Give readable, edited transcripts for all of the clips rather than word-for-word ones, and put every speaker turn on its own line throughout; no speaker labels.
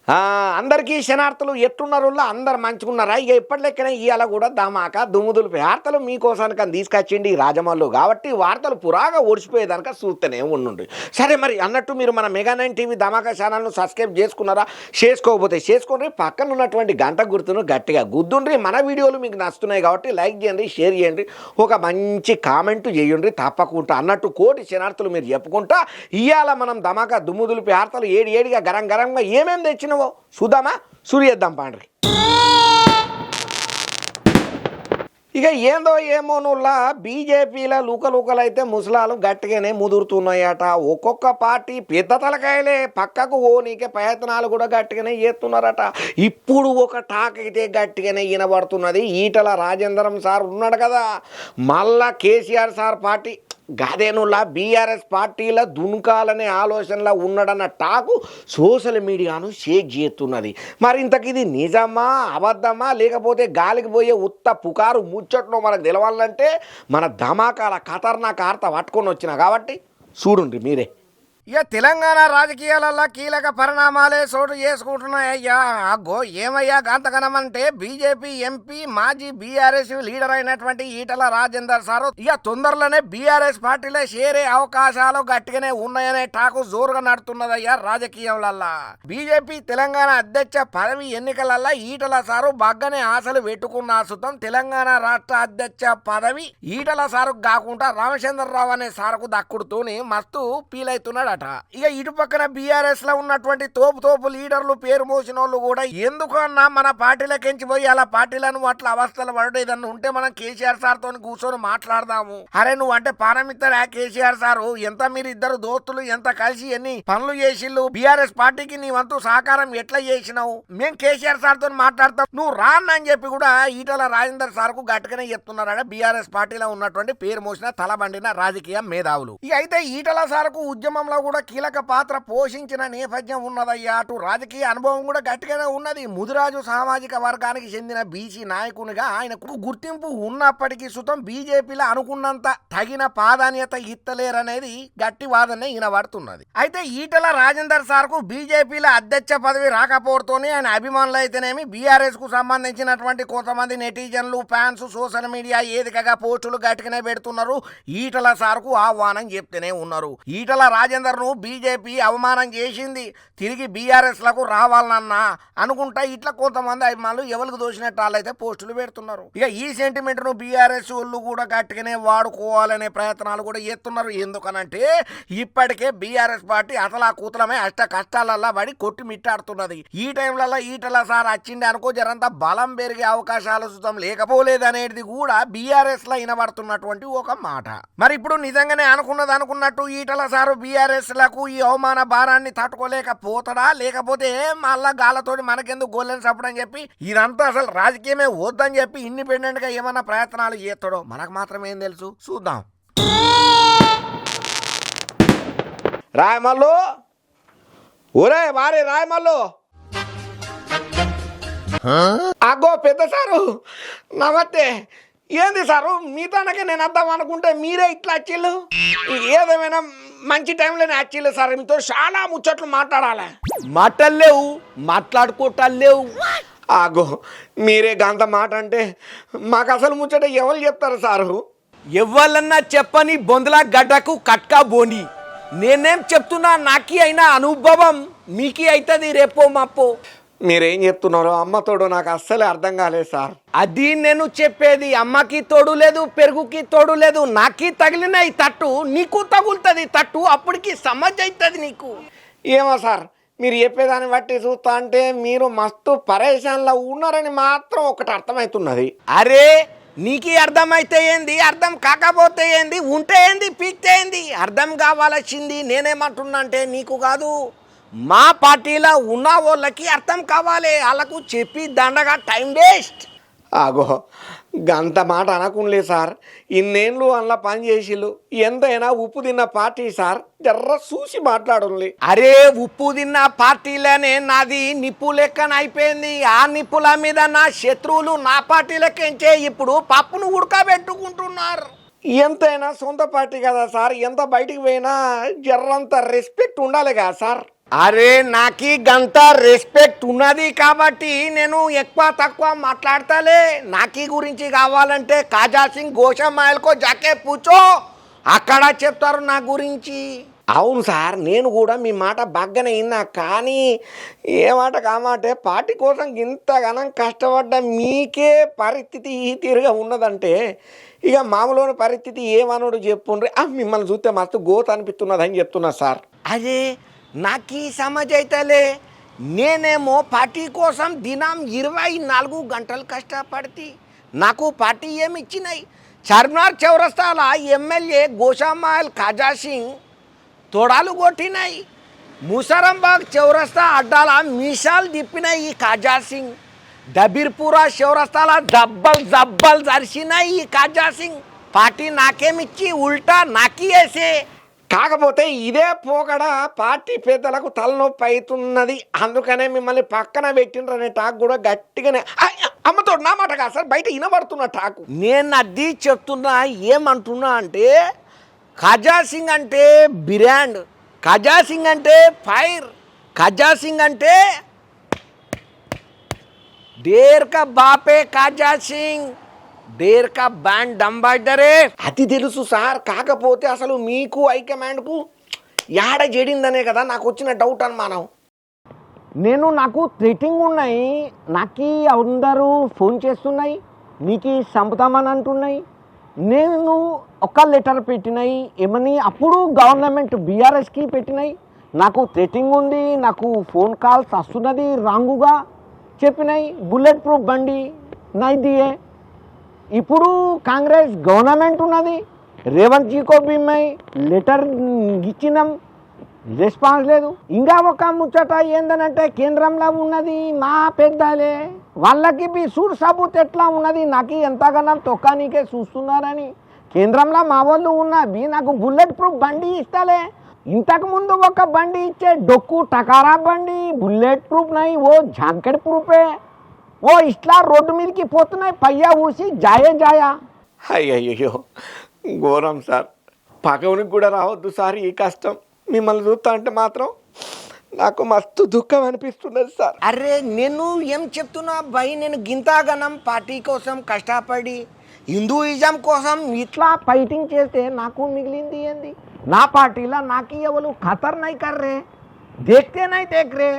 అందరికీ శనార్థులు ఎట్టున్నారు అందరు మంచుకున్నారా? ఇక ఇప్పటి లెక్కనే ఇవాళ కూడా ధమాకా దుమ్ముదులు వార్తలు మీకోసానికి తీసుకొచ్చిండి రాజమల్లు కాబట్టి వార్తలు పురాగా ఓడిచిపోయేదానిక చూస్తేనే ఉండండి. సరే మరి అన్నట్టు మీరు మన మెగా9 టీవీ ధమాకా ఛానల్ను సబ్స్క్రైబ్ చేసుకున్నారా? చేసుకోకపోతే చేసుకోండి, పక్కన ఉన్నటువంటి గంట గుర్తును గట్టిగా గుద్దుండ్రి. మన వీడియోలు మీకు నచ్చుతున్నాయి కాబట్టి లైక్ చేయండి, షేర్ చేయండి, ఒక మంచి కామెంట్ చేయండి తప్పకుండా. అన్నట్టు కోటి శనార్థులు మీరు చెప్పుకుంటా ఇవాళ మనం ధమాకా దుమ్ముదులు వార్తలు ఏడిగా గరం గరంగా ఏమేమి తెచ్చిన చూద్దామా? సూర్యేద్దాం పాండ్రి. ఇక ఏందో ఏమో నువ్వులా బీజేపీల లూకలైతే ముసలాలు గట్టిగానే ముదురుతున్నాయట. ఒక్కొక్క పార్టీ పెద్ద తలకాయలే పక్కకు ఓనీకే ప్రయత్నాలు కూడా గట్టిగానే చేస్తున్నారట. ఇప్పుడు ఒక టాక్ అయితే గట్టిగానే వినబడుతున్నది. ఈటల రాజేంద్రం సార్ ఉన్నాడు కదా, మళ్ళా కేసీఆర్ సార్ పార్టీ గదేనులా బీఆర్ఎస్ పార్టీల దున్కాలనే ఆలోచనలో ఉన్నాడన్న టాకు సోషల్ మీడియాను షేక్ చేస్తున్నది. మరి ఇంతకు ఇది నిజమా అబద్ధమా లేకపోతే గాలికి పోయే ఉత్త పుకారు ముచ్చట్లో మనకు తెలవాలంటే మన ధమాకాల ఖతర్నాక్ వార్త పట్టుకొని వచ్చిన కాబట్టి చూడండి మీరే. ఇక తెలంగాణ రాజకీయాలలో కీలక పరిణామాలే చోటు చేసుకుంటున్నాయ్యా. అగ్గో ఏమయ్యా గంతగనమంటే బీజేపీ ఎంపీ మాజీ బీఆర్ఎస్ లీడర్ అయినటువంటి ఈటల రాజేందర్ సారు ఇక తొందరలోనే బీఆర్ఎస్ పార్టీలో చేరే అవకాశాలు గట్టిగానే ఉన్నాయనే టాకు జోరుగా నడుతున్నదయ్యా రాజకీయంలల్లా. బీజేపీ తెలంగాణ అధ్యక్ష పదవి ఎన్నికలల్లా ఈటల సారు బాగానే ఆశలు పెట్టుకున్న సుతం తెలంగాణ రాష్ట్ర అధ్యక్ష పదవి ఈటల సారు కాకుండా రామచంద్రరావు అనే సారుకు దక్కుడుతూనే మస్తు ఫీల్ అవుతున్నాడు. ఇక ఇటు పక్కన బీఆర్ఎస్ లో ఉన్నటువంటి తోపు లీడర్లు పేరు మోసిన వాళ్ళు కూడా ఎందుకు అన్నా మన పార్టీలకెంచి పోయి అలా పార్టీలను అట్లా అవస్థలు పడడం ఏదన్నా ఉంటే మనం కేసీఆర్ సార్ తో కూర్చొని మాట్లాడదాము. అరే నువ్వు అంటే పానమిత్తరా కేసీఆర్ సారు, ఎంత మీరు ఇద్దరు దోస్తులు ఎంత కలిసి ఎన్ని పనులు చేసిళ్ళు, బీఆర్ఎస్ పార్టీకి నీ వంతు సహకారం ఎట్లా చేసినావు, మేము కేసీఆర్ సార్ తో మాట్లాడతాం, నువ్వు రాన్నని చెప్పి కూడా ఈటల రాజేందర్ సార్ కు గట్టిగానే చెప్తున్నారట బీఆర్ఎస్ పార్టీలో ఉన్నటువంటి పేరు మోసిన తలబండిన రాజకీయ మేధావులు. ఇక అయితే ఈటల సార్ కు ఉద్యమంలో కూడా కీలక పాత్ర పోషించిన నేపథ్యం ఉన్నదయ్యా. అటు రాజకీయ అనుభవం కూడా గట్టిగానే ఉన్నది. ముదిరాజు సామాజిక వర్గానికి చెందిన బీసీ నాయకునిగా ఆయనకు గుర్తింపు ఉన్నప్పటికీ సుతం బీజేపీలో అనుకున్నంత తగిన ప్రాధాన్యత ఇత్తలేరనేది గట్టి వాదనే వినబడుతున్నది. అయితే ఈటల రాజేందర్ సార్ కు బీజేపీలో అధ్యక్ష పదవి రాకపోతేనే ఆయన అభిమానులు అయితేనేమి బీఆర్ఎస్ కు సంబంధించినటువంటి కొంతమంది నెటిజన్లు ఫ్యాన్స్ సోషల్ మీడియా ఏదికగా పోస్టులు గట్టిగానే పెడుతున్నారు. ఈటల సార్ కు ఆహ్వానం చెప్తూనే ఉన్నారు. ఈటల రాజేందర్ ను బీజేపీ అవమానం చేసింది, తిరిగి బీఆర్ఎస్ లకు రావాలన్నా అనుకుంటా ఇట్లా కొంతమంది అభిమానులు ఎవరికి దోషినట్టు వాళ్ళైతే పోస్టులు పెడుతున్నారు. ఇక ఈ సెంటిమెంట్ ను బీఆర్ఎస్ వాళ్ళు కూడా గట్టిగానే వాడుకోవాలనే ప్రయత్నాలు కూడా చేస్తున్నారు. ఎందుకనంటే ఇప్పటికే బీఆర్ఎస్ పార్టీ అసలు ఆ కూతులమే అష్ట కష్టాలల్లా పడి కొట్టి మిట్టాడుతున్నది. ఈ టైంలలో ఈటల సార్ వచ్చింది అనుకో జరంతా బలం పెరిగే అవకాశాలు సుతం లేకపోలేదనేది కూడా బీఆర్ఎస్ లో వినబడుతున్నటువంటి ఒక మాట. మరి ఇప్పుడు నిజంగానే అనుకున్నట్టు ఈటల సారు బీఆర్ఎస్ లకు ఈ అవమాన భారాన్ని తట్టుకోలేకపోతాడా, లేకపోతే మళ్ళా గాలతోటి మనకెందుకు గోళ్ళని చెప్పడని చెప్పి ఇదంతా అసలు రాజకీయమే వద్దని చెప్పి ఇండిపెండెంట్ గా ఏమన్నా ప్రయత్నాలు చేస్తాడో మనకు మాత్రం ఏం తెలుసు, చూద్దాం. రాయమల్లు ఒరే వారే రాయమల్లు అగ్గో పెద్ద సారు నమస్తే. ఏంది సారు మీతోనకే నేను వద్దాం అనుకుంటే మీరే ఇట్లా వచ్చిళ్ళు, ఏదేమైనా మంచి టైంలోనే వచ్చిళ్ళు సార్, మీతో చాలా ముచ్చట్లు మాట్లాడాలి. మాటలేవు మాట్లాడుకోవటాలేవు. ఆగో మీరే గంత మాట అంటే మాకు అసలు ముచ్చట ఎవరు చెప్తారు సారు?
ఎవరన్నా చెప్పని బొందల గడ్డకు కట్కా బోని. నేనేం చెప్తున్నా నాకి అయినా అనుభవం మీకి అవుతుంది రేపో మాపో.
మీరేం చెప్తున్నారో అమ్మ తోడు నాకు అస్సలే అర్థం కాలేదు సార్.
అది నేను చెప్పేది, అమ్మకి తోడు లేదు పెరుగుకి తోడు లేదు, నాకి తగిలిన ఈ తట్టు నీకు తగులుతుంది తట్టు, అప్పటికి సమజ్ అవుతుంది నీకు.
ఏమో సార్ మీరు చెప్పేదాన్ని బట్టి చూస్తా అంటే మీరు మస్తు పరేషాన్లో ఉన్నారని మాత్రం ఒకటి అర్థమవుతున్నది.
అరే నీకు అర్థమైతే ఏంది, అర్థం కాకపోతే ఏంది, ఉంటే ఏంది పీక్తే ఏంది, అర్థం కావాల్సింది నేనేమంటున్నా అంటే నీకు కాదు మా పార్టీలో ఉన్న వాళ్ళకి అర్థం కావాలి, వాళ్ళకు చెప్పి దండగా టైం వేస్ట్.
ఆగో గంత మాట అనకుండే సార్, ఇన్నేళ్ళు అందులో పని చేసిళ్ళు, ఎంతైనా ఉప్పు తిన్న పార్టీ సార్, జర్ర చూసి మాట్లాడండి.
అరే ఉప్పు తిన్న పార్టీలోనే నాది నిప్పు లెక్కన అయిపోయింది. ఆ నిప్పుల మీద నా శత్రువులు నా పార్టీలకెంచే ఇప్పుడు పప్పును ఉడకబెట్టుకుంటున్నారు.
ఎంతైనా సొంత పార్టీ కదా సార్, ఎంత బయటికి పోయినా జర్రంత రెస్పెక్ట్ ఉండాలి కదా సార్.
అరే నాకి గంత రెస్పెక్ట్ ఉన్నది కాబట్టి నేను ఎక్కువ తక్కువ మాట్లాడతాలే. నాకి గురించి కావాలంటే కాజా సింగ్ గోషామాయల్కో జాకే పూచో, అక్కడ చెప్తారు నా గురించి.
అవును సార్, నేను కూడా మీ మాట బాగానే విన్నా, కానీ ఏ మాట కామాటే పార్టీ కోసం ఇంతగానం కష్టపడ్డ మీకే పరిస్థితి ఈ తీరుగా ఉన్నదంటే ఇక మామూలు పరిస్థితి ఏమనుడు చెప్పుండ్రి. మిమ్మల్ని చూస్తే మస్తు గోత అనిపిస్తున్నదని చెప్తున్నా సార్.
అదే నాకి సమజ్ అయితలే. నేనేమో పార్టీ కోసం దినం 24 గంటలు కష్టపడితే నాకు పార్టీ ఏమి ఇచ్చినాయి? చార్మినార్ చౌరస్తాల ఎమ్మెల్యే గోషామాయల్ కాజా సింగ్ తొడాలు కొట్టినాయి. ముసరంబాగ్ చౌరస్తా అడ్డాల మీసాలు తిప్పినాయి ఈ కాజా సింగ్. దబీర్పురా చౌరస్తాల జబ్బలు జరిసినాయి ఈ కాజా సింగ్. పార్టీ నాకేమిచ్చి ఉల్టా నాకి వేసే.
కాకపోతే ఇదే పోకడ పార్టీ పెద్దలకు తలనొప్పి అవుతున్నది, అందుకనే మిమ్మల్ని పక్కన పెట్టిండ్రనే టాక్ కూడా గట్టిగానే అమ్మతో నా మాట కాదు సార్, బయట వినబడుతున్న టాకు.
నేను అది చెప్తున్నా. ఏమంటున్నా అంటే కాజా సింగ్ అంటే బ్రాండ్, కాజా సింగ్ అంటే ఫైర్, కాజా సింగ్ అంటే డేర్ కా బాపే కాజా సింగ్, డేర్ కా బ్యాండ్ డంబాయిడరే.
అది తెలుసు సార్, కాకపోతే అసలు మీకు హైకమాండ్కు యాడ జడిందనే కదా నాకు వచ్చిన డౌట్ అనుమానం.
నాకు థ్రెటింగ్ ఉన్నాయి, నాకు అందరూ ఫోన్ చేస్తున్నాయి, నీకు చంపుతామని అంటున్నాయి. నేను ఒక లెటర్ పెట్టినాయి ఏమని, అప్పుడు గవర్నమెంట్ బీఆర్ఎస్కి పెట్టినాయి. నాకు థ్రెటింగ్ ఉంది, నాకు ఫోన్ కాల్స్ వస్తున్నది రాంగుగా చెప్పినాయి. బుల్లెట్ ప్రూఫ్ బండి నైదియే. ఇప్పుడు కాంగ్రెస్ గవర్నమెంట్ ఉన్నది, రేవంత్ జీకో బిమ్మై లెటర్ ఇచ్చినాం, రెస్పాన్స్ లేదు. ఇంకా ఒక ముచ్చట ఏందనంటే కేంద్రంలో ఉన్నది మా పెద్దలే, వాళ్ళకి బి సూర్ సబూత్ ఎట్లా ఉన్నది, నాకు ఎంతగానో తొక్కానికే చూస్తున్నారని. కేంద్రంలో మా వాళ్ళు ఉన్నది, నాకు బుల్లెట్ ప్రూఫ్ బండి ఇస్తలే. ఇంతకుముందు ఒక బండి ఇచ్చే డొక్కు టకారా బండి, బుల్లెట్ ప్రూఫ్ నై, ఓ జాకెట్ ప్రూఫే. ఓ ఇట్లా రోడ్డు మీదకి పోతున్నాయి, పయ్యా ఊసి జాయా.
అయ్యయ్యో ఘోరం సార్, పగవునికి కూడా రావద్దు సార్ ఈ కష్టం. మిమ్మల్ని చూస్తా అంటే మాత్రం నాకు మస్తు దుఃఖం అనిపిస్తున్నది సార్.
అరే నేను ఏం చెప్తున్నా భయ్, నేను గింతాగనం పార్టీ కోసం కష్టపడి హిందూయిజం కోసం ఇట్లా ఫైటింగ్ చేస్తే నాకు మిగిలింది ఏంది? నా పార్టీలో నాకు ఎవరు ఖతర్ నై కర్రే, దేఖ్తే నై దేఖ్ రే,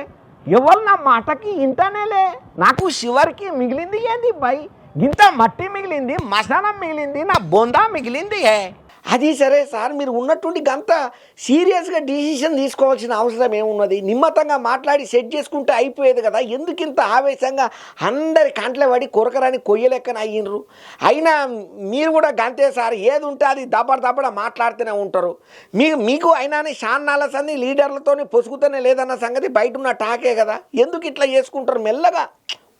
ఎవరు నా మాటకి ఇంటనేలే. నాకు చివరికి మిగిలింది ఏంది భయ్? గింత మట్టి మిగిలింది, మసానం మిగిలింది, నా బొందా మిగిలింది.
అది సరే సార్, మీరు ఉన్నటువంటి గంత సీరియస్గా డిసిషన్ తీసుకోవాల్సిన అవసరం ఏమున్నది? నిమ్మతంగా మాట్లాడి సెట్ చేసుకుంటే అయిపోయేది కదా. ఎందుకు ఇంత ఆవేశంగా అందరి కంట్లే పడి కొరకరాని కొయ్యలెక్కన అయ్యిండ్రు? అయినా మీరు కూడా గంతే సార్, ఏది ఉంటే అది దబ్బడ మాట్లాడుతూనే ఉంటారు. మీకు అయినా షాన్నాల సంది లీడర్లతోని పొసుకుతూనే లేదన్న సంగతి బయట ఉన్న టాకే కదా. ఎందుకు ఇట్లా చేసుకుంటారు? మెల్లగా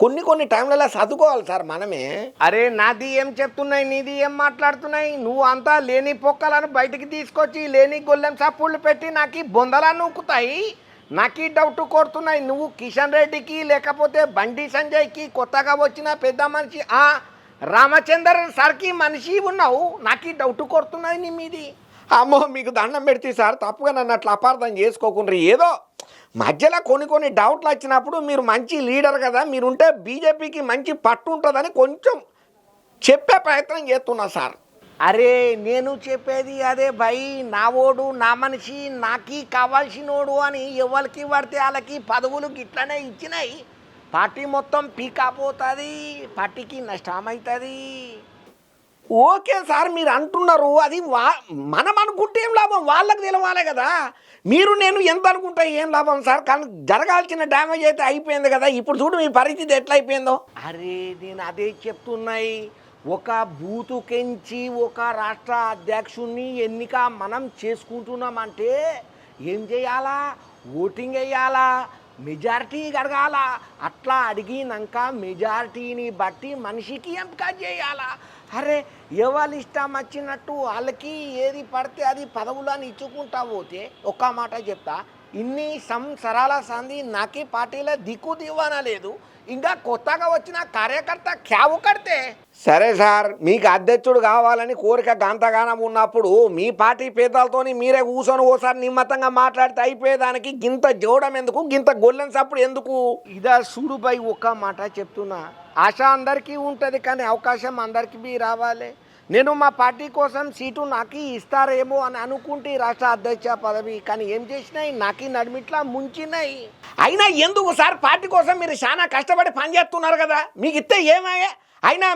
కొన్ని టైంలలో చదువుకోవాలి సార్ మనమే.
అరే నాది ఏం చెప్తున్నాయి, నీది ఏం మాట్లాడుతున్నాయి? నువ్వు అంతా లేని పొక్కలను బయటికి తీసుకొచ్చి లేని గొల్లెం చప్పుళ్ళు పెట్టి నాకు బొందలా నూకుతాయి. నాకు డౌట్ కొడుతున్నాయి. నువ్వు కిషన్ రెడ్డికి లేకపోతే బండి సంజయ్కి కొత్తగా వచ్చిన పెద్ద మనిషి రామచందర్ సార్కి మనిషి ఉన్నావు. నాకు డౌట్ కొడుతున్నాయి నీ మీది.
అమ్మో మీకు దండం పెడితే సార్, తప్పుగా నన్ను అట్లా అపార్థం చేసుకోకుండా, ఏదో మధ్యలో కొన్ని డౌట్లు వచ్చినప్పుడు మీరు మంచి లీడర్ కదా, మీరుంటే బీజేపీకి మంచి పట్టు ఉంటుందని కొంచెం చెప్పే ప్రయత్నం చేస్తున్నా సార్.
అరే నేను చెప్పేది అదే భయ్, నా ఓడు నా మనిషి నాకి కావాల్సినోడు అని ఎవరికి పడితే వాళ్ళకి పదవులు గిట్లనే ఇచ్చినాయి. పార్టీ మొత్తం పీకాపోతుంది, పార్టీకి నష్టం అవుతుంది.
ఓకే సార్ మీరు అంటున్నారు, అది మనం అనుకుంటే ఏం లాభం, వాళ్ళకి తెలవాలి కదా. మీరు నేను ఎంత అనుకుంటా ఏం లాభం సార్, కానీ జరగాల్సిన డ్యామేజ్ అయితే అయిపోయింది కదా. ఇప్పుడు చూడు మీ పరిస్థితి ఎట్లా అయిపోయిందో.
అరే నేను అదే చెప్తున్నాయి, ఒక బూతుకెంచి ఒక రాష్ట్ర అధ్యక్షుడిని ఎన్నిక మనం చేసుకుంటున్నామంటే ఏం చేయాలా? ఓటింగ్ వేయాలా, మెజారిటీ అడగాల. అట్లా అడిగినాక మెజారిటీని బట్టి మనిషికి ఎంపిక చేయాలా. అరే ఎవరు ఇష్టం వచ్చినట్టు వాళ్ళకి ఏది పడితే అది పదవులను ఇచ్చుకుంటా పోతే ఒక్క మాట చెప్తా, ఇన్ని సంవత్సరాల సంది నాకి పార్టీలో దిక్కు దివానా లేదు, ఇంకా కొత్తగా వచ్చిన కార్యకర్త క్యావు కడితే.
సరే సార్, మీకు అధ్యక్షుడు కావాలని కోరిక గంతగానం ఉన్నప్పుడు మీ పార్టీ పేదలతోని మీరే కూర్చొని ఓసారి నిమ్మతంగా మాట్లాడితే అయిపోయేదానికి గింత జోడం ఎందుకు, గింత గొల్లెన్ సప్పుడు ఎందుకు?
ఇదా సూడుపై ఒక్క మాట చెప్తున్నా, ఆశ అందరికీ ఉంటుంది కానీ అవకాశం అందరికీ బి రావాలి. నేను మా పార్టీ కోసం సీటు నాకు ఇస్తారేమో అని అనుకుంటే రాష్ట్ర అధ్యక్ష పదవి, కానీ ఏం చేసినాయి నాకి నడిమిట్లా ముంచినాయి. అయినా ఎందుకు సార్, పార్టీ కోసం మీరు చాలా కష్టపడి పనిచేస్తున్నారు కదా, మీకు ఇస్తే ఏమయ్యా? అయినా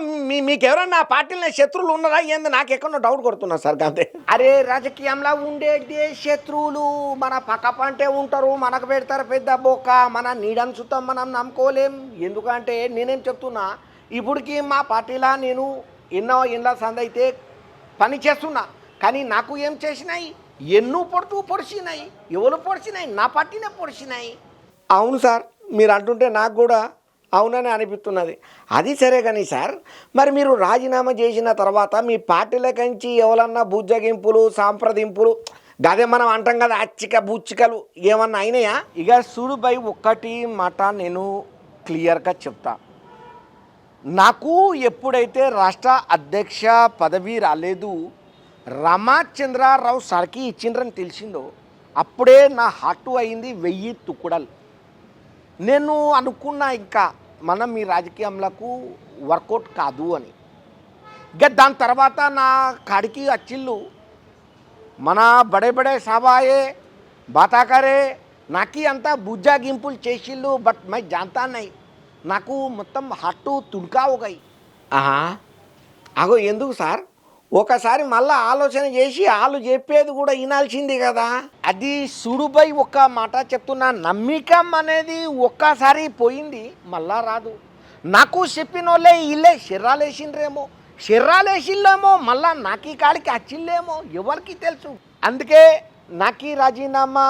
మీకు ఎవరన్నా పార్టీలో శత్రువులు ఉన్నారా ఏంది? నాకు ఎక్కడో డౌట్ కొడుతున్నారు సార్ అంతే. అరే రాజకీయంలో ఉండేదే శత్రువులు మన పక్క పంటే ఉంటారు, మనకు పెడతారు పెద్ద బొక్క, మన నీడని సుతం మనం నమ్ముకోలేం. ఎందుకంటే నేనేం చెప్తున్నా, ఇప్పటికి మా పార్టీలో నేను ఎన్నో ఏళ్ళ సందైతే పని చేస్తున్నా, కానీ నాకు ఏం చేసినాయి, ఎన్నో పొడిచినాయి. ఎవరు పొడిచినాయి? నా పార్టీనే పొడిచినాయి.
అవును సార్, మీరు అంటుంటే నాకు కూడా అవునని అనిపిస్తున్నది. అది సరే కానీ సార్, మరి మీరు రాజీనామా చేసిన తర్వాత మీ పార్టీలకంచి ఎవరన్నా బుజ్జగింపులు సాంప్రదింపులు గదే మనం అంటాం కదా అచ్చిక బుచ్చికలు ఏమన్నా అయినాయా?
ఇక సూడుపై ఒక్కటి మాట నేను క్లియర్గా చెప్తా. నాకు ఎప్పుడైతే రాష్ట్ర అధ్యక్ష పదవి రాలేదు, రామచంద్రరావు సార్కి ఇచ్చిండ్రని తెలిసిందో అప్పుడే నా హార్ట్ అయింది 1000 తుకుడలు. నేను అనుకున్నా ఇంకా మనం ఈ రాజకీయంలకు వర్కౌట్ కాదు అని. ఇక దాని తర్వాత నా కాడికి వచ్చిళ్ళు మన బడే బడే సభాయే బాతాకరే నాకి అంతా బుజ్జాగింపులు చేసిళ్ళు. బట్ మై జాంతా నై, నాకు మొత్తం హట్టు తుడ్కా ఒకయి.
అగో ఎందుకు సార్, ఒకసారి మళ్ళీ ఆలోచన చేసి వాళ్ళు చెప్పేది కూడా వినాల్సింది కదా.
అది సుడుపై ఒక్క మాట చెప్తున్నా, నమ్మకం అనేది ఒక్కసారి పోయింది మళ్ళా రాదు. నాకు చెప్పిన వాళ్ళే వీళ్ళే శర్రాలేసిండ్రేమో, శర్రాలేసిల్లేమో మళ్ళా నాకి కాడికి వచ్చిల్లేమో ఎవరికి తెలుసు. అందుకే నాకి రాజీనామా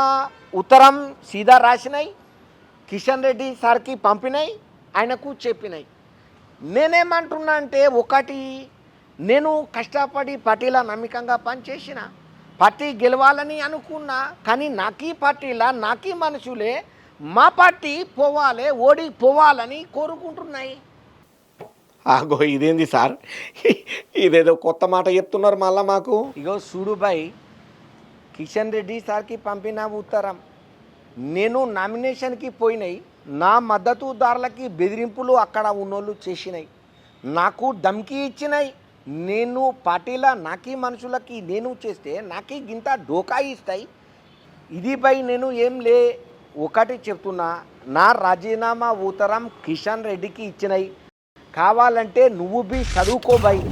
ఉత్తరం సీదా రాసినాయి, కిషన్ రెడ్డి సార్కి పంపినాయి, ఆయనకు చెప్పినాయి. నేనేమంటున్నా అంటే, ఒకటి నేను కష్టపడి పార్టీలో నమ్మకంగా పనిచేసిన, పార్టీ గెలవాలని అనుకున్నా, కానీ నాకీ పార్టీలో నాకీ మనుషులే మా పార్టీ పోవాలి ఓడిపోవాలని కోరుకుంటున్నాయి.
ఆగో ఇదేంది సార్, ఇదేదో కొత్త మాట చెప్తున్నారు మళ్ళా మాకు.
ఇగో సూడుబాయ్, కిషన్ రెడ్డి సార్కి పంపిన ఉత్తరం నేను నామినేషన్కి పోయినాయి, నా మద్దతుదారులకి బెదిరింపులు అక్కడ ఉన్నోళ్ళు చేసినాయి, నాకు ధమ్కి ఇచ్చినాయి. నేను పార్టీలో నాకీ మనుషులకి నేను చేస్తే నాకీ గింత డోకా ఇస్తాయి. ఇది పై నేను ఏం లే ఒకటి చెప్తున్నా, నా రాజీనామా ఉత్తరం కిషన్ రెడ్డికి ఇచ్చినాయి, కావాలంటే నువ్వు బి చదువుకోబాయి.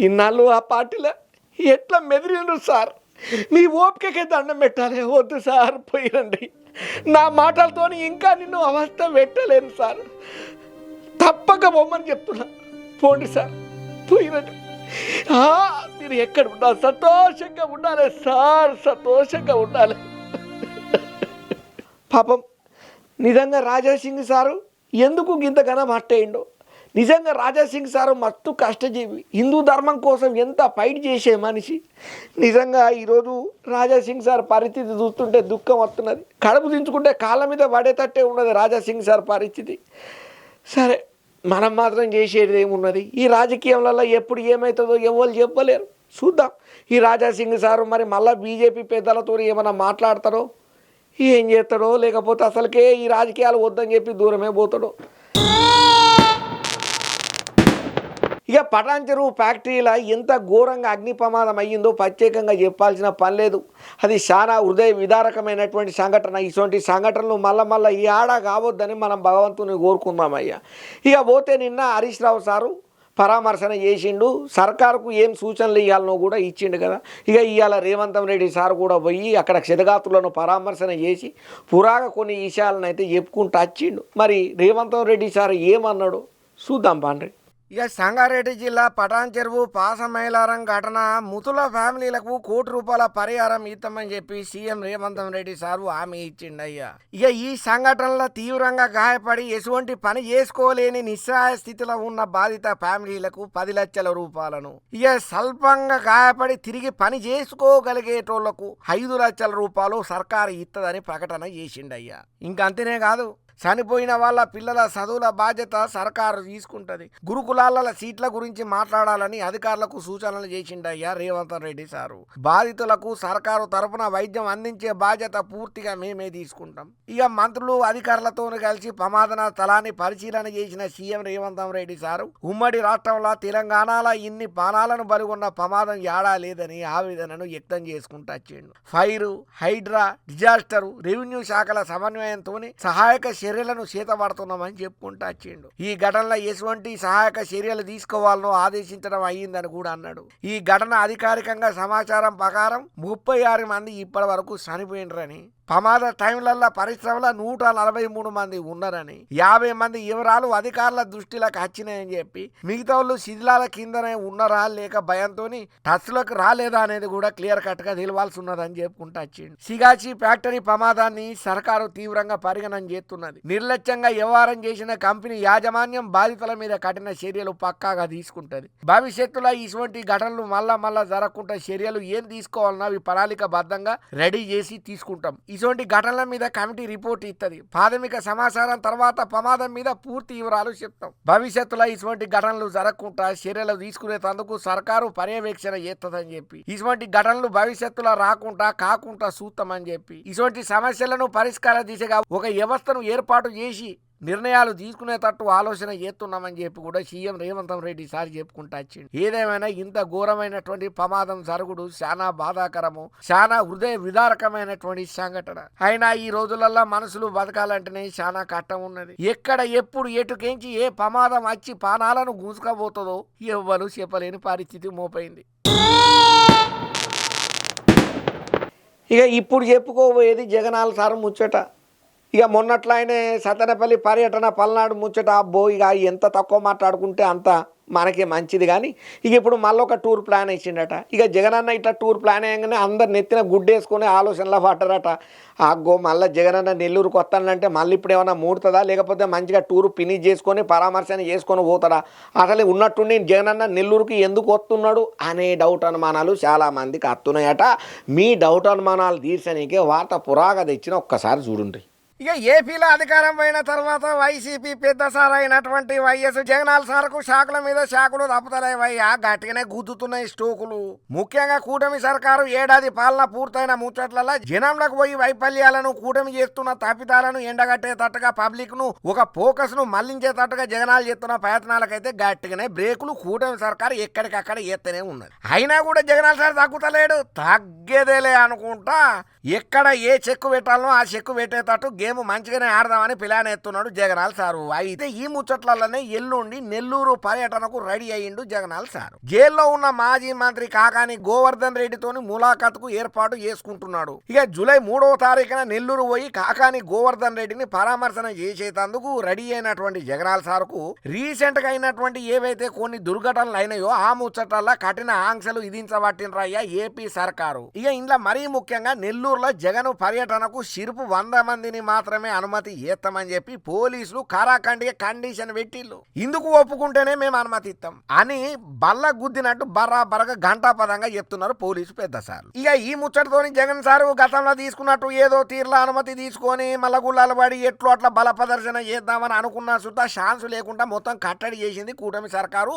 ఇన్నాళ్ళు ఆ పార్టీలో ఎట్లా మెదిలిండ్రు సార్, మీ ఓపికకే దండం పెట్టాలి. వద్దు సార్, పోయిరండి. నా మాటలతో ఇంకా నిన్ను అవస్థ పెట్టలేను సార్, తప్పక బొమ్మని చెప్తున్నా. పోండి సార్, పోయిరండి. మీరు ఎక్కడ ఉండాలి, సంతోషంగా ఉండాలి సార్, సంతోషంగా ఉండాలి. పాపం నిజంగా రాజాసింగ్ సారు ఎందుకు ఇంతగానో మాట్లాడిండో. నిజంగా రాజాసింగ్ సారు మస్తు కష్టజీవి, హిందూ ధర్మం కోసం ఎంత ఫైట్ చేసే మనిషి. నిజంగా ఈరోజు రాజాసింగ్ సార్ పరిస్థితి చూస్తుంటే దుఃఖం వస్తున్నది. కడుపు దించుకుంటే కాళ్ళ మీద పడేటట్టే ఉన్నది రాజాసింగ్ సార్ పరిస్థితి. సరే, మనం మాత్రం చేసేది ఏమున్నది? ఈ రాజకీయంలో ఎప్పుడు ఏమవుతుందో ఎవరు చెప్పలేరు. చూద్దాం. ఈ రాజాసింగ్ సారు మరి మళ్ళీ బీజేపీ పెద్దలతో ఏమైనా మాట్లాడతారో, ఏం చేస్తాడో, లేకపోతే అసలుకే ఈ రాజకీయాలు వద్దని చెప్పి దూరమే పోతాడో. ఇక పటాన్ చెరువు ఫ్యాక్టరీలో ఎంత ఘోరంగా అగ్ని ప్రమాదం అయ్యిందో ప్రత్యేకంగా చెప్పాల్సిన పని లేదు. అది చాలా హృదయ విదారకమైనటువంటి సంఘటన. ఇటువంటి సంఘటనలు మళ్ళా ఈ ఆడ కావద్దని మనం భగవంతుని కోరుకుందామయ్యా. ఇక పోతే నిన్న హరీష్ రావు సారు పరామర్శన చేసిండు. సర్కారుకు ఏం సూచనలు ఇవ్వాలనో కూడా ఇచ్చిండు కదా. ఇక ఇవాళ రేవంత్ రెడ్డి సార్ కూడా పోయి అక్కడ క్షతగాత్రులను పరామర్శన చేసి పురాగా కొన్ని విషయాలను అయితే చెప్పుకుంటూ వచ్చిండు. మరి రేవంత్ రెడ్డి సార్ ఏమన్నాడు చూద్దాం పాండ్రి. ఇక సంగారెడ్డి జిల్లా పటాన్ చెరువు పాసమైలారం ఘటన ముతుల ఫ్యామిలీలకు ₹1 పరిహారం ఇస్తామని చెప్పి సీఎం రేవంత్ రెడ్డి సారు హామీ ఇచ్చిండయ్యా. ఇక ఈ సంఘటనలో తీవ్రంగా గాయపడి ఎటువంటి పని చేసుకోలేని నిస్సహాయ స్థితిలో ఉన్న బాధిత ఫ్యామిలీలకు ₹10 లక్షలను, ఇక స్వల్పంగా గాయపడి తిరిగి పని చేసుకోగలిగేటోళ్లకు ₹5 లక్షల సర్కారు ఇస్తుందని ప్రకటన చేసిండయ్యా. ఇంకంతనే కాదు, చనిపోయిన వాళ్ళ పిల్లల చదువుల బాధ్యత సర్కారు తీసుకుంటుంది. గురుకులాల సీట్ల గురించి మాట్లాడాలని అధికారులకు సూచనలు చేసిండయ్యా రేవంత్ రెడ్డి సారు. బాధితులకు సర్కారు తరఫున వైద్యం అందించే బాధ్యత పూర్తిగా మేమే తీసుకుంటాం. ఇక మంత్రులు అధికారులతో కలిసి ప్రమాద స్థలాన్ని పరిశీలన చేసిన సీఎం రేవంత్ రెడ్డి సారు ఉమ్మడి రాష్ట్రంలో తెలంగాణలో ఇన్ని ప్రాణాలను బలిగొన్న ప్రమాదం ఏడా లేదని ఆవేదనను వ్యక్తం చేసుకుంటూ వచ్చిండు. ఫైరు, హైడ్రా, డిజాస్టర్, రెవెన్యూ శాఖల సమన్వయంతో సహాయక చర్యలను చేతబడుతున్నామని చెప్పుకుంటూ వచ్చిండు. ఈ ఘటనలో ఎటువంటి సహాయక చర్యలు తీసుకోవాలనో ఆదేశించడం అయ్యిందని కూడా అన్నాడు. ఈ ఘటన అధికారికంగా సమాచారం ప్రకారం 36 మంది ఇప్పటి వరకు చనిపోయినరని, ప్రమాద టైంలల్లో పరిశ్రమలో 143 మంది ఉన్నారని, 50 మంది వివరాలు అధికారుల దృష్టిలోకి వచ్చినాయని చెప్పి మిగతా వాళ్ళు శిథిలాల కిందనే ఉన్నారా లేక భయంతో టచ్లోకి రాలేదా అనేది కూడా క్లియర్ కట్ గా తెలియాల్సి ఉన్నదని చెప్పుకుంటూ వచ్చిండు. సిగాచి ఫ్యాక్టరీ ప్రమాదాన్ని సర్కారు తీవ్రంగా పరిగణన చేస్తున్నది. నిర్లక్ష్యంగా వ్యవహారం చేసిన కంపెనీ యాజమాన్యం బాధితుల మీద కఠిన చర్యలు పక్కాగా తీసుకుంటది. భవిష్యత్తులో ఇటువంటి ఘటనలు మళ్ళా జరగకుండా చర్యలు ఏం తీసుకోవాలన్నా అవి ప్రణాళికబద్ధంగా రెడీ చేసి తీసుకుంటాం. ఇటువంటి ఘటనల మీద కమిటీ రిపోర్ట్ ఇస్తుంది. ప్రాథమిక సమాచారం తర్వాత ప్రమాదం మీద పూర్తి వివరాలు చెప్తాం. భవిష్యత్తులో ఇటువంటి ఘటనలు జరగకుండా చర్యలు తీసుకునేందుకు సర్కారు పర్యవేక్షణ చేస్తుందని చెప్పి, ఇటువంటి ఘటనలు భవిష్యత్తులో కాకుండా చూస్తామని చెప్పి, ఇటువంటి సమస్యలను పరిష్కార దిశగా ఒక వ్యవస్థను ఏర్పాటు చేసి నిర్ణయాలు తీసుకునేటట్టు ఆలోచన చేస్తున్నామని చెప్పి కూడా సీఎం రేవంత్ రెడ్డి సార్ చెప్పుకుంటూ వచ్చిండు. ఏదేమైనా ఇంత ఘోరమైనటువంటి ప్రమాదం జరుగుడు చాలా బాధాకరము, చాలా హృదయ విదారకమైనటువంటి సంఘటన. అయినా ఈ రోజులలో మనుషులు బతకాలంటేనే చాలా కష్టం ఉన్నది. ఎక్కడ ఎప్పుడు ఎటుకెంచి ఏ ప్రమాదం వచ్చి ప్రాణాలను గూసుకపోతుందో ఎవ్వరు చెప్పలేని పరిస్థితి మోపైంది. ఇక ఇప్పుడు చెప్పుకోబోయేది జగనాల సార్ ముచ్చట. ఇక మొన్నట్లో ఆయన సత్తెనపల్లి పర్యటన పల్నాడు ముచ్చట. అబ్బో ఇక ఎంత తక్కువ మాట్లాడుకుంటే అంత మనకే మంచిది. కానీ ఇక ఇప్పుడు మళ్ళీ ఒక టూర్ ప్లాన్ వేసిండట. ఇక జగనన్న ఇట్లా టూర్ ప్లాన్ వేయగానే అందరు నెత్తిన గుడ్డేసుకొని ఆలోచనలో పడ్డారట. అగ్గో మళ్ళీ జగనన్న నెల్లూరుకు వస్తానంటే మళ్ళీ ఇప్పుడు ఏమైనా మూడుతుందా, లేకపోతే మంచిగా టూరు ఫినిష్ చేసుకొని పరామర్శన చేసుకొని పోతాడా, అసలు ఉన్నట్టుండి జగనన్న నెల్లూరుకి ఎందుకు వస్తున్నాడు అనే డౌట్ అనుమానాలు చాలామందికి వస్తున్నాయట. మీ డౌట్ అనుమానాలు తీర్చనీకే వార్త పురాగా తెచ్చిన ఒక్కసారి చూడండి. ఇక ఏపీలో అధికారం పోయిన తర్వాత వైసీపీ పెద్ద సార్ అయినటువంటి వైఎస్ జగనాల్ సార్కు శాఖల మీద శాఖలు తప్పుతలేవయ్యా, గట్టిగానే గుద్దుతున్నాయి స్టోకులు. ముఖ్యంగా కూటమి సర్కారు ఏడాది పాలన పూర్తయిన ముచ్చట్లలో జనంలోకి పోయి వైఫల్యాలను, కూటమి చేస్తున్న తప్పిదాలను ఎండగట్టేటట్టుగా పబ్లిక్ ను ఒక ఫోకస్ ను మళ్లించేటట్టుగా జగనాలు చేస్తున్న ప్రయత్నాలకైతే గట్టిగానే బ్రేకులు కూటమి సర్కారు ఎక్కడికక్కడ ఎత్తనే ఉన్నది. అయినా కూడా జగనాల్ సార్ తగ్గుతలేడు, తగ్గేదేలే అనుకుంటా ఎక్కడ ఏ చెక్కు పెట్టాలనో ఆ చెక్కు పెట్టేటట్టు గేమ్ మంచిగానే ఆడదామని ప్లాన్ ఎత్తున్నాడు జగనాల్ సారు. అయితే ఈ ముచ్చట్లలోనే ఎల్లుండి నెల్లూరు పర్యటనకు రెడీ అయ్యిండు జగనాల్ సారు. జైల్లో ఉన్న మాజీ మంత్రి కాకాని గోవర్ధన్ రెడ్డితోని ములాఖాతుకు ఏర్పాటు చేసుకుంటున్నాడు. ఇక జూలై 3వ తారీఖున నెల్లూరు పోయి కాకాని గోవర్ధన్ రెడ్డిని పరామర్శన చేసేందుకు రెడీ అయినటువంటి జగనాల్ సార్కు రీసెంట్ గా అయినటువంటి ఏవైతే కొన్ని దుర్ఘటనలు అయినాయో ఆ ముచ్చట్ల కఠిన ఆంక్షలు విధించబట్టినరయ్యా ఏపీ సర్కారు. ఇక ఇంట్లో మరీ ముఖ్యంగా నెల్లూరులో జగన్ పర్యటనకు సిరుపు 100 మందిని
మాత్రమే అనుమతి చేస్తామని చెప్పి పోలీసులు కారాఖండిగా కండిషన్ పెట్టిళ్ళు. ఇందుకు ఒప్పుకుంటేనే మేము అనుమతి ఇస్తాం అని బల్ల గుద్దినట్టు బరాబరగా ఘంటాపదంగా చెప్తున్నారు పోలీసు పెద్ద సార్లు. ఇక ఈ ముచ్చటతోని జగన్ సారు గతంలో తీసుకున్నట్టు ఏదో తీర్ల అనుమతి తీసుకొని మల్ల గుళ్ళాలు పడి ఎట్లు అట్లా బల ప్రదర్శన చేద్దామని అనుకున్న సుద్ధా ఛాన్స్ లేకుండా మొత్తం కట్టడి చేసింది కూటమి సర్కారు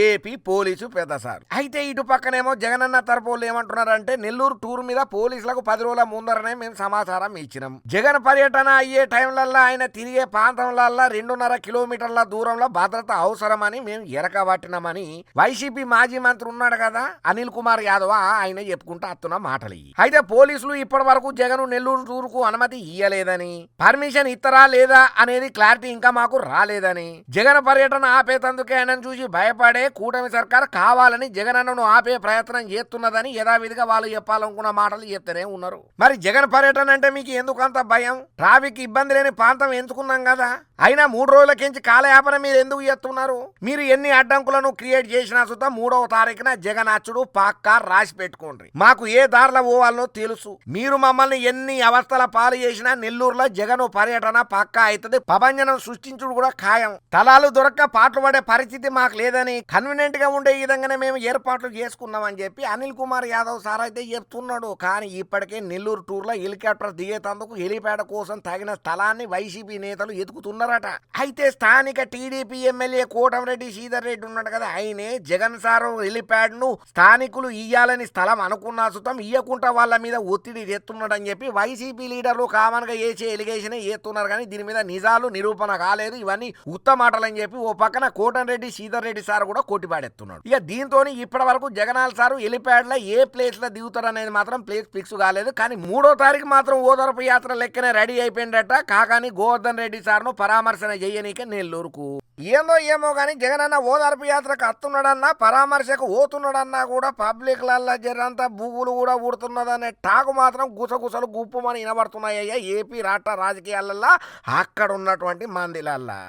ఏపీ పోలీసు పెద్ద సార్. అయితే ఇటు పక్కనేమో జగనన్న తరపులు ఏమంటున్నారంటే నెల్లూరు టూర్ మీద పోలీసులకు 10 రోజుల ముందరనే మేము సమాచారం ఇచ్చినాం. జగన్ పర్యటన అయ్యే టైంలల్లో ఆయన తిరిగే ప్రాంతంలల్లో 2.5 కిలోమీటర్ల దూరంలో భద్రత అవసరమని మేము ఎరకబట్టినామని వైసీపీ మాజీ మంత్రి ఉన్నాడు కదా అనిల్ కుమార్ యాదవ్ ఆయన చెప్పుకుంటూ అత్తున్న మాటలు. అయితే పోలీసులు ఇప్పటి వరకు జగన్ నెల్లూరు టూర్ కు అనుమతి ఇయ్యలేదని, పర్మిషన్ ఇస్తారా లేదా అనేది క్లారిటీ ఇంకా మాకు రాలేదని, జగన్ పర్యటన ఆపేతందుకే ఆయనను చూసి భయపడే కూటమి సర్కార్ కావాలని జగనన్నను ఆపే ప్రయత్నం చేస్తున్నదని యథావిధిగా వాళ్ళు చెప్పాలనుకున్న మాటలు చెప్తూనే ఉన్నారు. మరి జగన్ పర్యటన అంటే మీకు ఎందుకు అంత భయం? ట్రాఫిక్ ఇబ్బంది లేని ప్రాంతం ఎంచుకున్నాం కదా, అయినా 3 రోజులకించి కాలయాపన మీరు ఎందుకు చేస్తున్నారు? మీరు ఎన్ని అడ్డంకులను క్రియేట్ చేసినా సుతా 3వ తారీఖున జగన్ అచ్చుడు పక్కా రాసి పెట్టుకోండి. మాకు ఏ దారిలో పోవాలో తెలుసు. మీరు మమ్మల్ని ఎన్ని అవస్థల పాలు చేసినా నెల్లూరులో జగన్ పర్యటన పక్కా అవుతుంది. ప్రభంజనం సృష్టించుడు కూడా ఖాయం. తలాలు దొరక్క పాటలు పడే పరిస్థితి మాకు లేదని కన్వీనియంట్ గా ఉండే విధంగానే మేము ఏర్పాట్లు చేసుకున్నామని చెప్పి అనిల్ కుమార్ యాదవ్ సార్ అయితే చెప్తున్నాడు. కానీ ఇప్పటికే నెల్లూరు టూర్ లో హెలికాప్టర్ దిగేతందుకు హెలిప్యాడ్ కోసం తగిన స్థలాన్ని వైసీపీ నేతలు ఎదుగుతున్నారట. అయితే స్థానిక టీడీపీ ఎమ్మెల్యే కోటమిరెడ్డి శ్రీధర్ రెడ్డి ఉన్నాడు కదా, ఆయనే జగన్ సారు హెలిప్యాడ్ ను స్థానికులు ఇయ్యాలని స్థలం అనుకున్నా సుతం ఇయ్యకుండా వాళ్ళ మీద ఒత్తిడి తెస్తున్నాడు అని చెప్పి వైసీపీ లీడర్లు కామన్ గా వేసే ఎలిగేషన్ చేస్తున్నారు. కానీ దీని మీద నిజాలు నిరూపణ కాలేదు, ఇవన్నీ ఉత్త మాటలని చెప్పి ఓ పక్కన కోటమిరెడ్డి శ్రీధర్ రెడ్డి సార్ కూడా కొట్టిపాడెత్తున్నాడు. ఇక దీంతో ఇప్పటి వరకు జగనాల్ సారు హెలిప్యాడ్ లో ఏ ప్లేస్ లో దిగుతారు అనేది మాత్రం ప్లేస్ ఫిక్స్ కాలేదు. కానీ 3వ తారీఖు మాత్రం ఓదార్పు యాత్ర లెక్కనే రెడీ అయిపోయిందట. కాకాని గోవర్ధన్ రెడ్డి సార్ను పరామర్శన చెయ్యనీకే నెల్లూరుకు. ఏందో ఏమో కానీ జగనన్న ఓదార్పు యాత్రకు అత్తున్నాడన్నా పరామర్శకు పోతున్నాడన్నా కూడా పబ్లిక్ లల్లా జరంతా బువ్వులు కూడా ఊడుతున్నదనే టాకు మాత్రం గుసగుసలు గుప్పుమని వినబడుతున్నాయ్యా ఏపీ రాష్ట్ర రాజకీయాలల్లా అక్కడ ఉన్నటువంటి మందిలల్లా.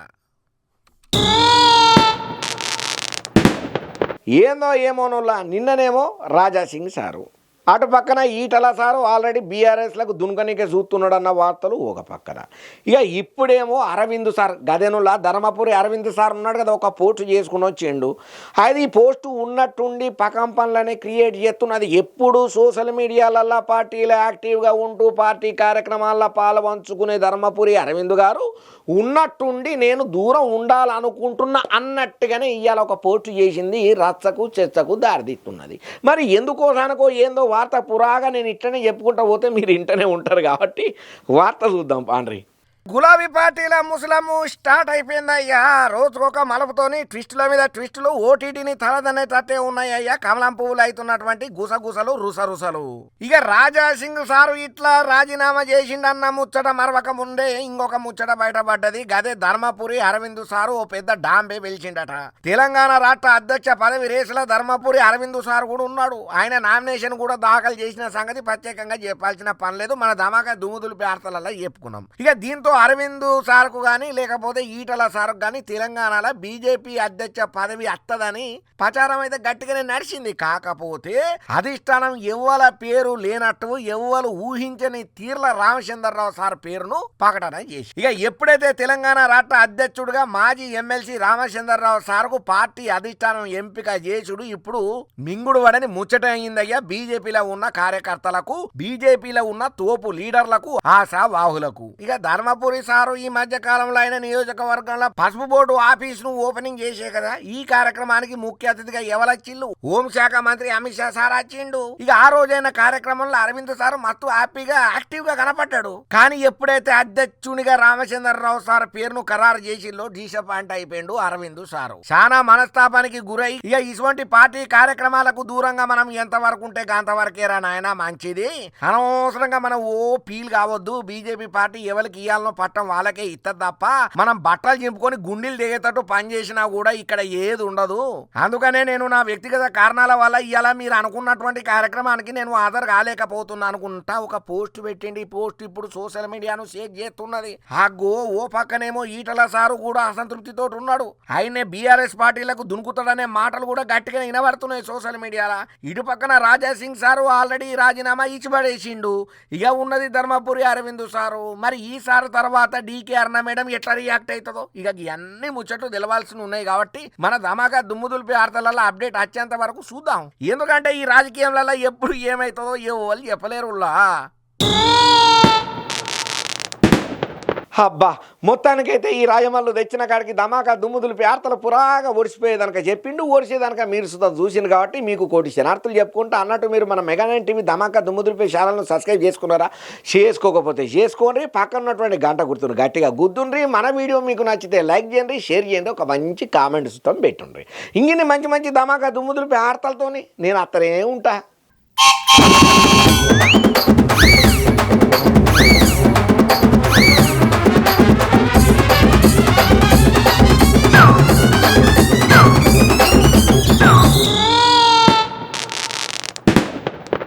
ఏందో ఏమోనుల్లా నిన్ననేమో రాజాసింగ్ సారు, అటు పక్కన ఈటల సారు ఆల్రెడీ బీఆర్ఎస్లకు దున్కనికే చూస్తున్నాడు అన్న వార్తలు ఒక పక్కన. ఇక ఇప్పుడేమో అరవింద్ సార్ గదెనులా ధర్మపురి అరవింద్ సార్ ఉన్నాడు కదా, ఒక పోస్ట్ చేసుకుని వచ్చిండు. అది ఈ పోస్టు ఉన్నట్టుండి పకం పనులనే క్రియేట్ చేస్తున్నది. ఎప్పుడు సోషల్ మీడియాలల్లో పార్టీలో యాక్టివ్గా ఉంటూ పార్టీ కార్యక్రమాల్లో పాల్పంచుకునే ధర్మపురి అరవింద్ గారు ఉన్నట్టుండి నేను దూరం ఉండాలనుకుంటున్నా అన్నట్టుగానే ఇవాళ ఒక పోస్ట్ చేసింది. రచ్చకు చర్చకు దారితీస్తున్నది. మరి ఎందుకోసానికో ఏందో వార్త పురాగా నేను ఇట్లనే చెప్పుకుంటా పోతే మీరు ఇంటనే ఉంటారు కాబట్టి వార్త చూద్దాం పాండ్రి.
గులాబీ పార్టీల ముసలము స్టార్ట్ అయిపోయిందయ్యా. రోజుకొక మలుపుతోని ట్విస్టుల మీద ట్విస్టులు ఓటీటీని తలదనేటట్టే ఉన్నాయ్యా. కమలం పువ్వులు అవుతున్నటువంటి గుసగుసలు రుసరుసలు. ఇక రాజా సింగ్ సారు ఇట్లా రాజీనామా చేసిండన్న ముచ్చట మరవక ముందే ఇంకొక ముచ్చట బయటపడ్డది. గదే ధర్మపురి అరవింద్ సారు ఓ పెద్ద డాంబే వెలిచిండట. తెలంగాణ రాష్ట్ర అధ్యక్ష పదవి రేసులో ధర్మపురి అరవింద్ సారు కూడా ఉన్నాడు. ఆయన నామినేషన్ కూడా దాఖలు చేసిన సంగతి ప్రత్యేకంగా చెప్పాల్సిన పని లేదు, మన ధమాకా దుమ్ముదులు వార్తలలో చెప్పుకున్నాం. ఇక దీంతో అరవింద్ సార్కు కానీ లేకపోతే ఈటల సార్కు కానీ తెలంగాణలో బీజేపీ అధ్యక్ష పదవి అత్తదని ప్రచారం అయితే గట్టిగానే నడిచింది. కాకపోతే అధిష్టానం ఎవ్వల పేరు లేనట్టు ఎవ్వరు ఊహించని తీర్ల రామచంద్రరావు సార్ పేరును ప్రకటన చేసి ఇక ఎప్పుడైతే తెలంగాణ రాష్ట్ర అధ్యక్షుడిగా మాజీ ఎమ్మెల్సీ రామచంద్రరావు సార్కు పార్టీ అధిష్టానం ఎంపిక చేసుడు ఇప్పుడు మింగుడు వడని ముచ్చట అయిందయ్యా. బీజేపీలో ఉన్న కార్యకర్తలకు, బీజేపీలో ఉన్న తోపు లీడర్లకు, ఆశా వాహులకు. ఇక ధర్మపురి సారు ఈ మధ్య కాలంలో ఆయన నియోజకవర్గంలో పసుపు బోర్డు ఆఫీస్ ను ఓపెనింగ్ చేసే కదా. ఈ కార్యక్రమానికి ముఖ్య అతిథిగా ఎవరొచ్చిళ్ళు? హోంశాఖ మంత్రి అమిత్ షా సార్ వచ్చిండు. ఇక ఆ రోజైన కార్యక్రమంలో అరవింద్ సార్ మస్తు హ్యాపీగా యాక్టివ్ గా కనపడ్డాడు. కానీ ఎప్పుడైతే అధ్యక్షునిగా రామచంద్రరావు సార్ పేరును ఖరారు చేసిల్లో డిసప్పాయింట్ అయిపోయిండు అరవింద్ సారు. చాలా మనస్తాపానికి గురై ఇక ఇటువంటి పార్టీ కార్యక్రమాలకు దూరంగా మనం ఎంత వరకు ఉంటే అంతవరకేరా నాయన మంచిది, అనవసరంగా మనం ఓ ఫీల్ కావద్దు, బీజేపీ పార్టీ ఎవరికి ఇయ్యాలనో పట్టం వాళ్ళకే ఇత్తది తప్ప మనం బట్టలు చింపుకొని గుండెలు దిగేటట్టు పని చేసినా కూడా ఇక్కడ ఏది ఉండదు. అందుకనే నేను నా వ్యక్తిగత కారణాల వల్ల ఇవాళ మీరు అనుకున్నటువంటి కార్యక్రమానికి నేను హాజరు కాలేకపోతున్నా అనుకుంటా ఒక పోస్ట్ పెట్టిండి. ఈ పోస్ట్ ఇప్పుడు సోషల్ మీడియాను షేక్ చేస్తున్నది. అగ్గో ఓ పక్కనేమో ఈటల సారు కూడా అసంతృప్తితో ఉన్నాడు. ఆయనే బీఆర్ఎస్ పార్టీలకు దునుకుతాడనే మాటలు కూడా గట్టిగా వినబడుతున్నాయి సోషల్ మీడియాలో. ఇటు పక్కన రాజా సింగ్ సారు ఆల్రెడీ రాజీనామా ఇచ్చిపడేసిండు. ఇక ఉన్నది ధర్మపురి అరవింద్ సారు. మరి ఈ సారు తర్వాత డీకే అరుణ మేడం ఎట్లా రియాక్ట్ అవుతుందో ఇక ఇవన్నీ ముచ్చట్లు తెలవాల్సి ఉన్నాయి. కాబట్టి మన ధమాకా దుమ్ముదులిపి వార్తలలో అప్డేట్ వచ్చేంత వరకు చూద్దాం. ఎందుకంటే ఈ రాజకీయంలో ఎప్పుడు ఏమవుతుందో ఎవరు చెప్పలేరు.
అబ్బా మొత్తానికైతే ఈ రాజమల్లు తెచ్చిన కాడికి ధమాకా దుమ్ముదులిపి ఆర్తలు పురాగా ఒడిసిపోయేదనక చెప్పిండు. ఓడిసేదనక మీరు సుతా చూసింది కాబట్టి మీకు కోటి శనార్థులు చెప్పుకుంటా అన్నట్టు మీరు మన మెగానైన్ టీవీ ధమాకా దుమ్ముదులిపి ఛానల్ను సబ్స్క్రైబ్ చేసుకున్నారా? చేసుకోకపోతే చేసుకోండి. పక్కన ఉన్నటువంటి గంట గుర్తును గట్టిగా గుద్దుండ్రి. మన వీడియో మీకు నచ్చితే లైక్ చేయండి, షేర్ చేయండి, ఒక మంచి కామెంట్ సుతం పెట్టుండ్రి. ఇంగిన్ని మంచి మంచి ధమాకా దుమ్ముదులిపి ఆర్తలతోని నేను అత్తనే ఉంటా.